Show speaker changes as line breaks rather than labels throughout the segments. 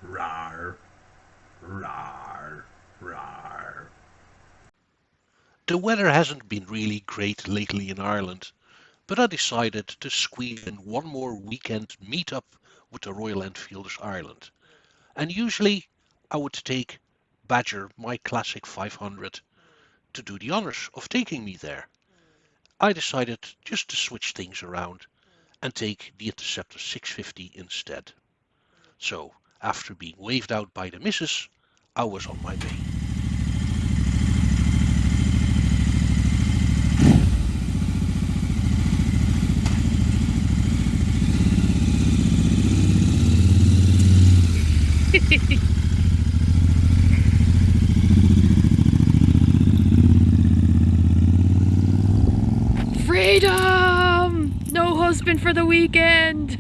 Rar, rar, rar.
The weather hasn't been really great lately in Ireland, but I decided to squeeze in one more weekend meetup with the Royal Enfielders Ireland. And usually I would take Badger, my classic 500, to do the honours of taking me there. I decided just to switch things around and take the Interceptor 650 instead. So, after being waved out by the missus, I was on my way.
Freedom! No husband for the weekend!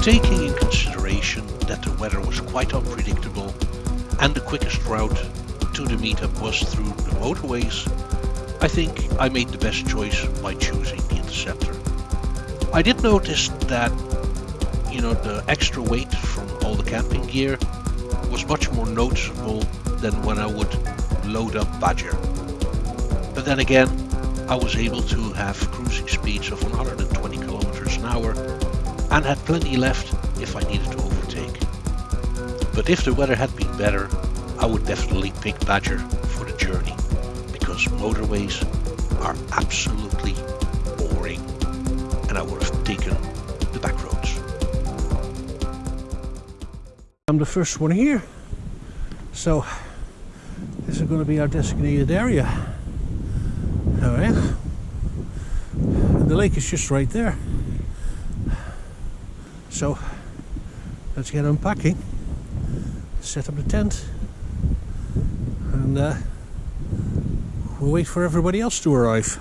Taking in consideration that the weather was quite unpredictable and the quickest route to the meetup was through the motorways, I think I made the best choice by choosing the Interceptor. I did notice that, the extra weight from all the camping gear was much more noticeable than when I would load up Badger. But then again, I was able to have cruising speeds of 120 kilometers an hour and had plenty left if I needed to overtake. But if the weather had been better, I would definitely pick Badger for the journey, because motorways are absolutely boring and I would have taken the back roads.
I'm the first one here, so this is going to be our designated area. Alright, and the lake is just right there. So let's get unpacking, set up the tent, and we'll wait for everybody else to arrive.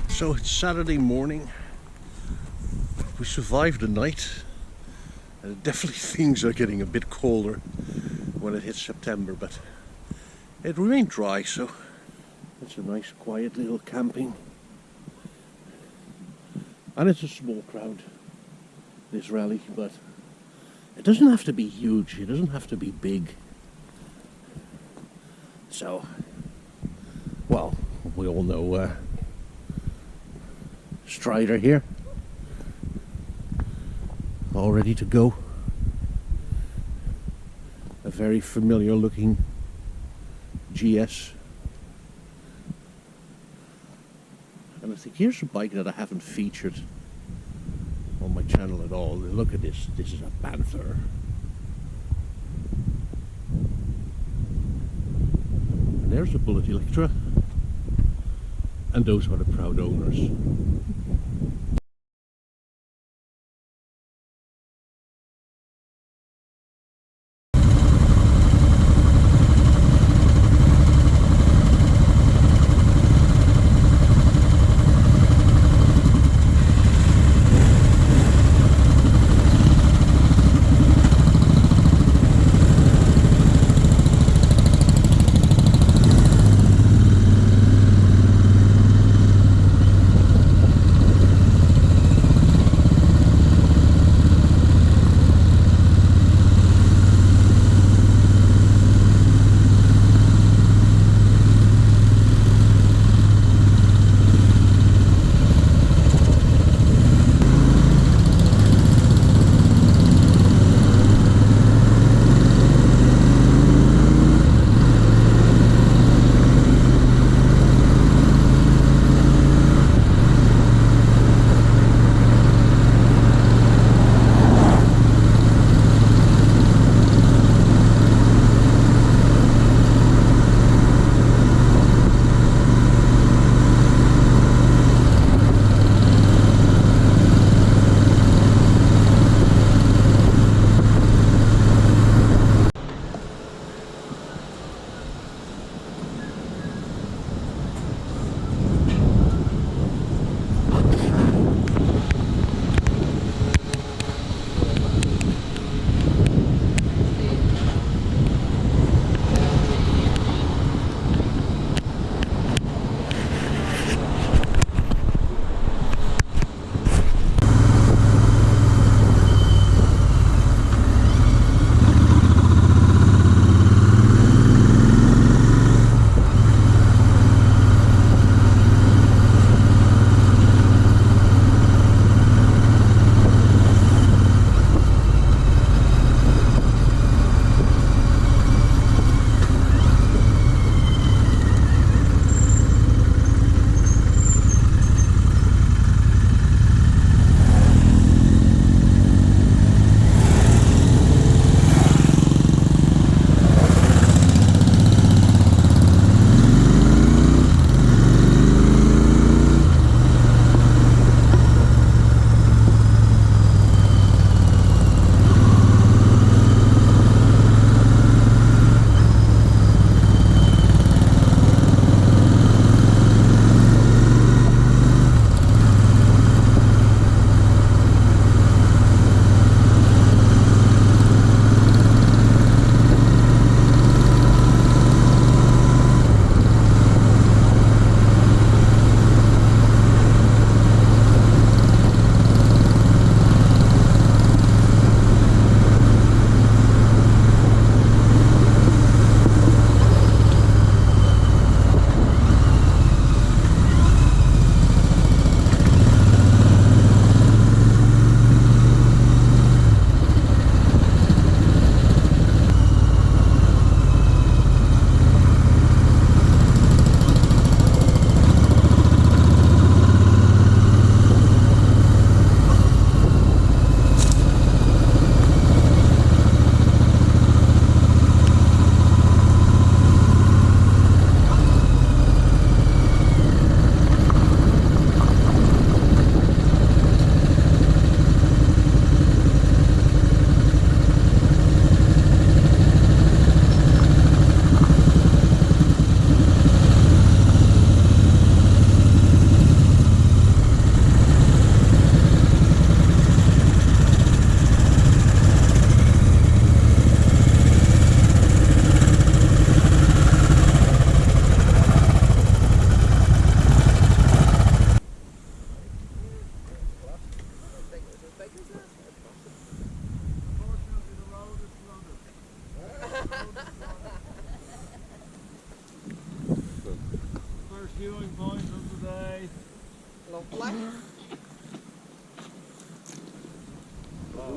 So it's Saturday morning. We survived the night. Definitely things are getting a bit colder when it hits September, but it remained dry, so it's a nice quiet little camping. And it's a small crowd, this rally, but it doesn't have to be huge, it doesn't have to be big. So, well, we all know Strider here, all ready to go. A very familiar looking GS. And I think here's a bike that I haven't featured on my channel at all. Look at this, this is a Panther. And there's a Bullet Electra. And those are the proud owners.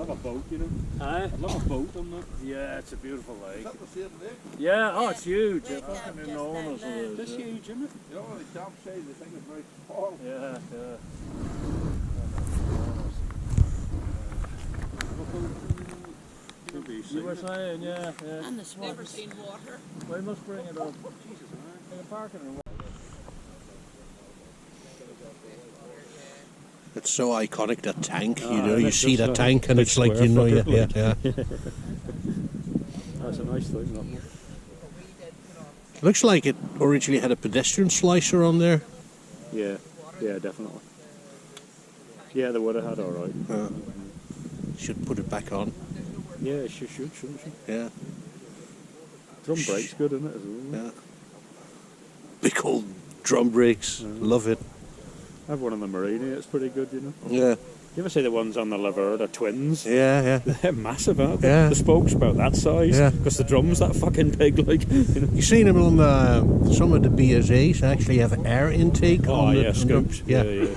love a boat, you know.
Aye.
I'd love a boat on that.
Yeah, it's a beautiful lake.
Is that the same lake?
Yeah, oh, it's huge. It's fucking enormous. It is.
This huge, isn't it?
You know, the damn say the thing is very small.
Yeah, yeah. You were saying, yeah, yeah.
And the swans. Never seen water.
We must bring it up. Jesus, man. In the parking lot.
It's so iconic, that tank.
Ah,
You know, you
that's
see
just
that
a
tank and
big
it's like, you know,
square
yeah,
fucker,
yeah.
That's a nice thing, that.
Looks like it originally had a pedestrian slicer on there.
Yeah, yeah, definitely. Yeah, they would have had alright.
Should put it back on.
Yeah, she should, shouldn't she?
Yeah,
Drum brake's good, isn't it, as well?
yeah. Big old drum brakes. Love it.
I have one on the Marini, it's pretty good, you know.
Yeah,
You ever see the ones on the Lough Ree, the twins?
yeah, yeah.
They're massive, aren't they?
Yeah.
The spoke's about that size.
Yeah.
Because the drum's that fucking big, like, you know.
You seen them on some of the BSAs actually have air intake
Oh,
on
yeah,
the
scoops.
Yeah.
Yeah.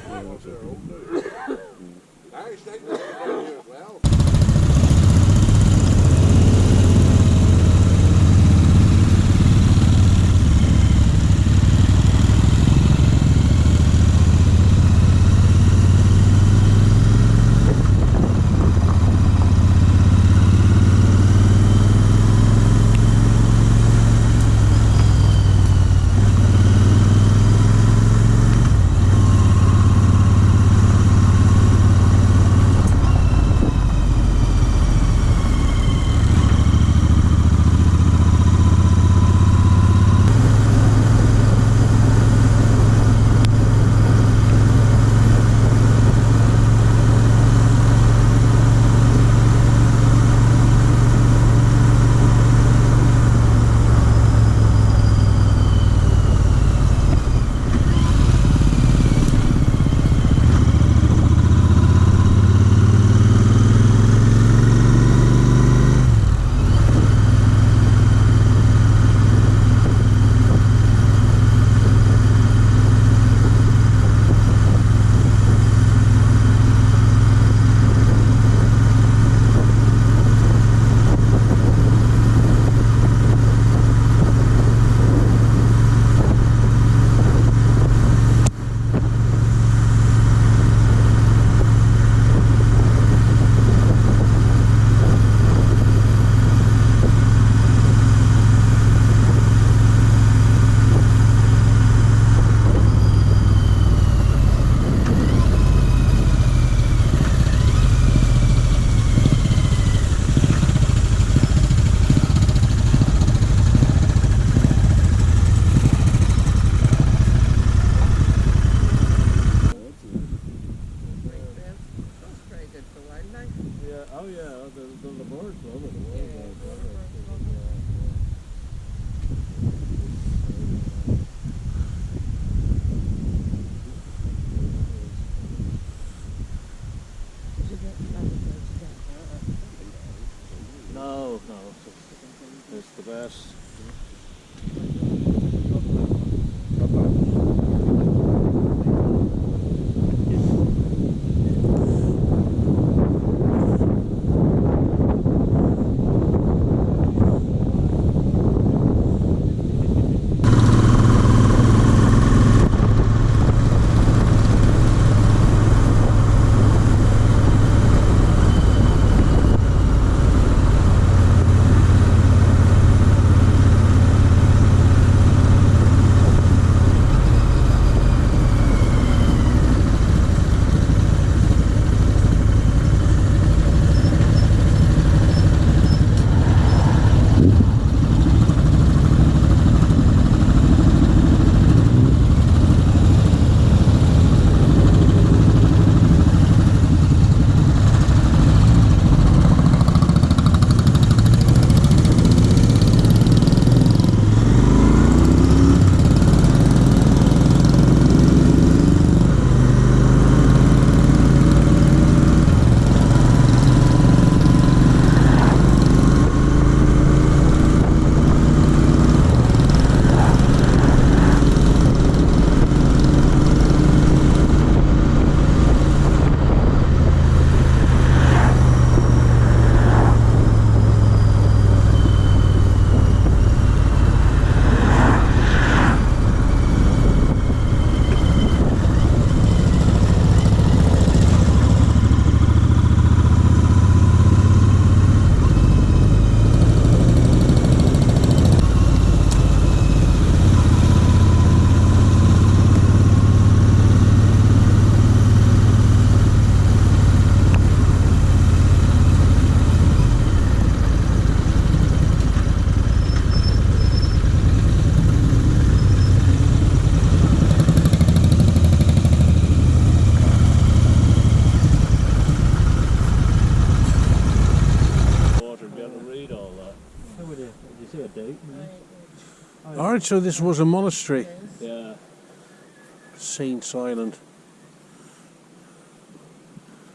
Alright, so this was a monastery.
Yeah.
Saints Island.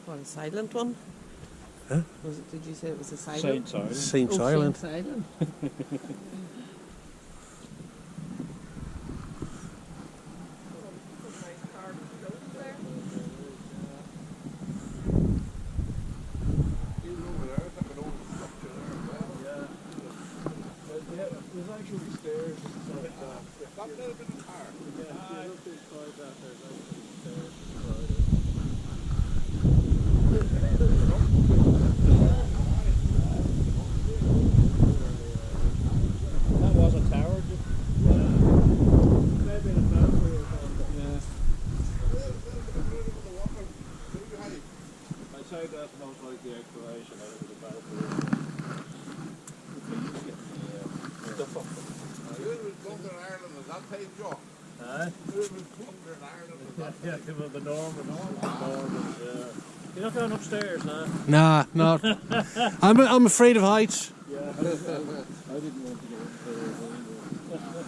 What, a silent one?
Huh?
Was it, did you say it was a silent?
Saints Island.
Saints
Oh,
Island.
Saints Island.
There's actually stairs inside that. That might have been a car. Yeah, look inside that. There's actually stairs inside it. That was a tower, just maybe a belfry or something. Yeah. I'd say that's most like the explanation of it was a belfry. Yeah, well, the Normans, You're not going upstairs now?
Nah, not. I'm afraid of heights.
Yeah, I didn't want to go upstairs either.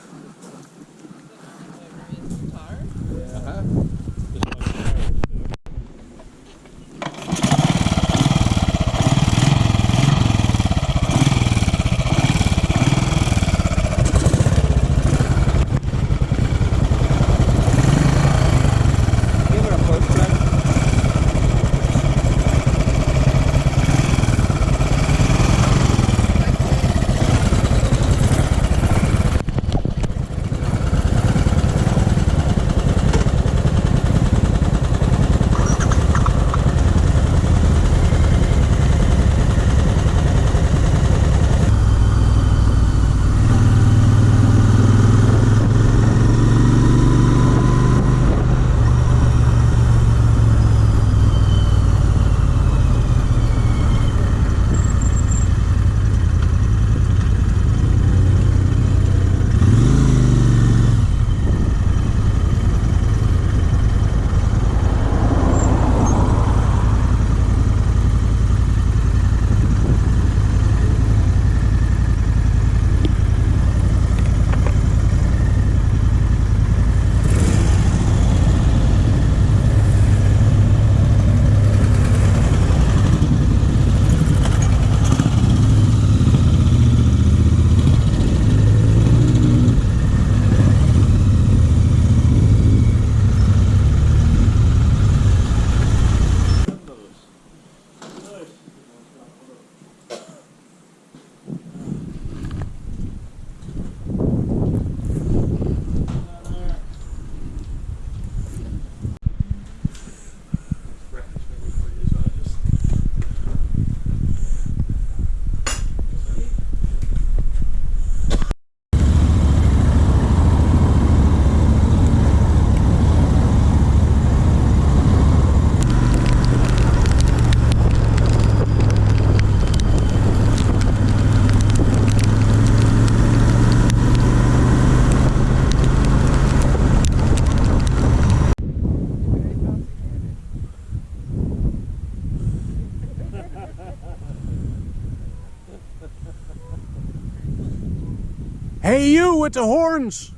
Hey, you with the horns!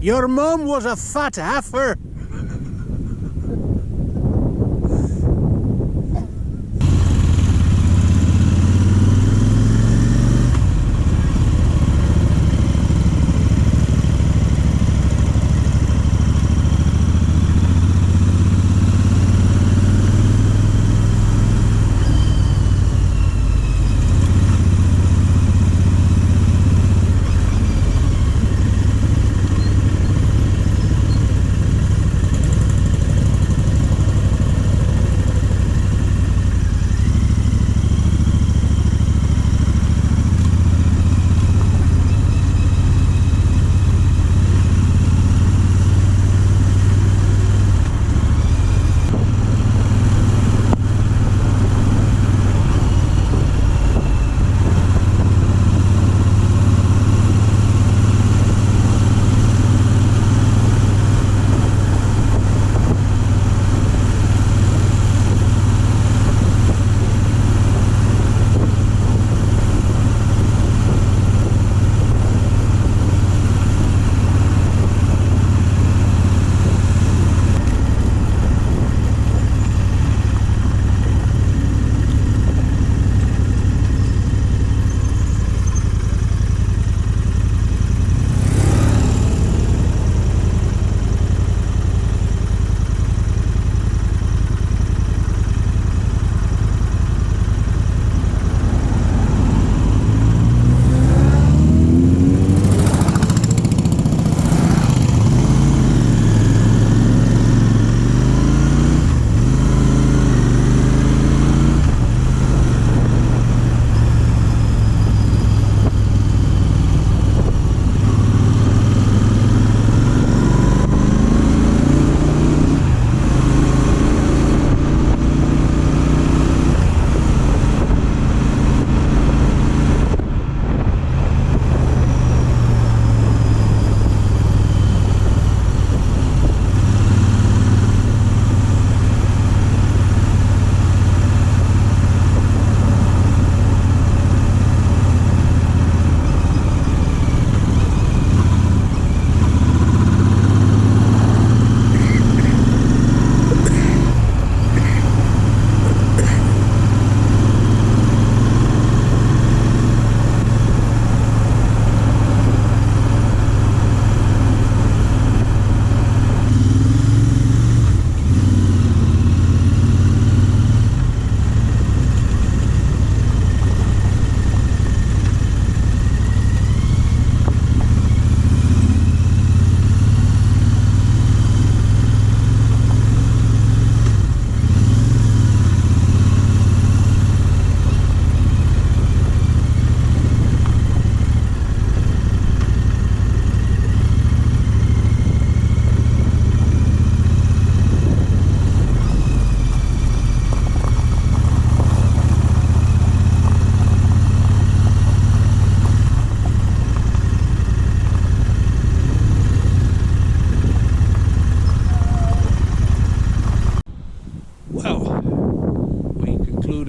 Your mum was a fat heifer.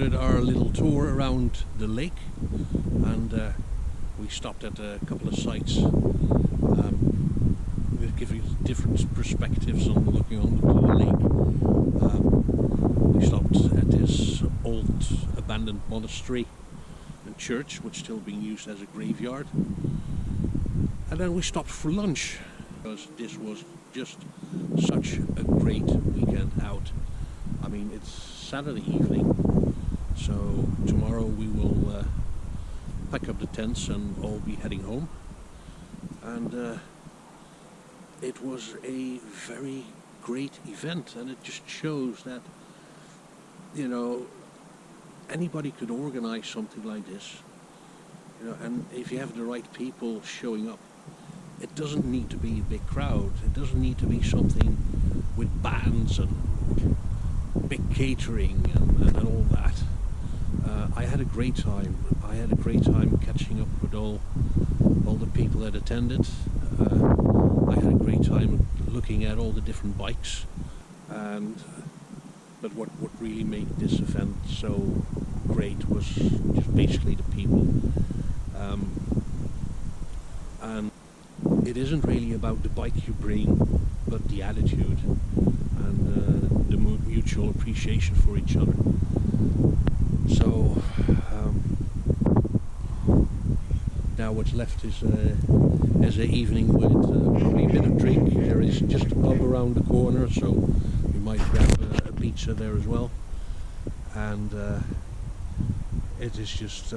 started our little tour around the lake, and we stopped at a couple of sites. We'll give you different perspectives on looking onto the lake. We stopped at this old abandoned monastery and church, which is still being used as a graveyard. And then we stopped for lunch, because this was just such a great weekend out. I mean, it's Saturday evening, so tomorrow we will pack up the tents and all be heading home. And it was a very great event, and it just shows that, you know, anybody could organize something like this, you know, and if you have the right people showing up, it doesn't need to be a big crowd. It doesn't need to be something with bands and big catering and all that. I had a great time. I had a great time catching up with all the people that attended. I had a great time looking at all the different bikes. But what really made this event so great was just basically the people. And it isn't really about the bike you bring, but the attitude and the mutual appreciation for each other. So now what's left is an evening with probably a bit of drink. There is just a pub around the corner, so we might grab a pizza there as well. And it has just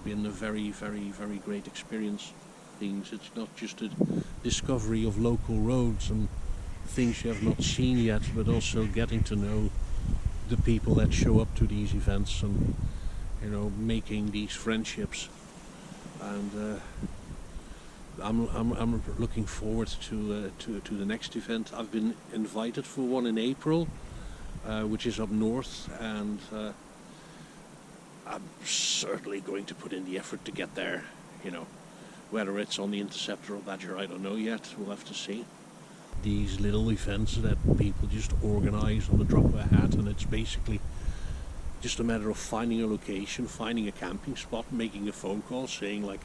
been a very, very, very great experience. It's not just a discovery of local roads and things you have not seen yet, but also getting to know the people that show up to these events and, you know, making these friendships. And I'm looking forward to the next event. I've been invited for one in April, which is up north, and I'm certainly going to put in the effort to get there, you know. Whether it's on the Interceptor or Badger, I don't know yet. We'll have to see. These little events that people just organize on the drop of a hat, and it's basically just a matter of finding a location, finding a camping spot, making a phone call, saying like,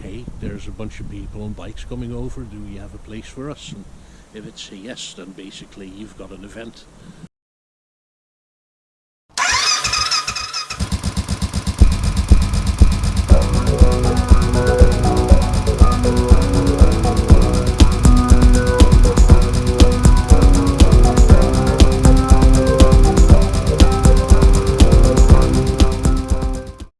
hey, there's a bunch of people on bikes coming over, do you have a place for us? And if it's a yes, then basically you've got an event.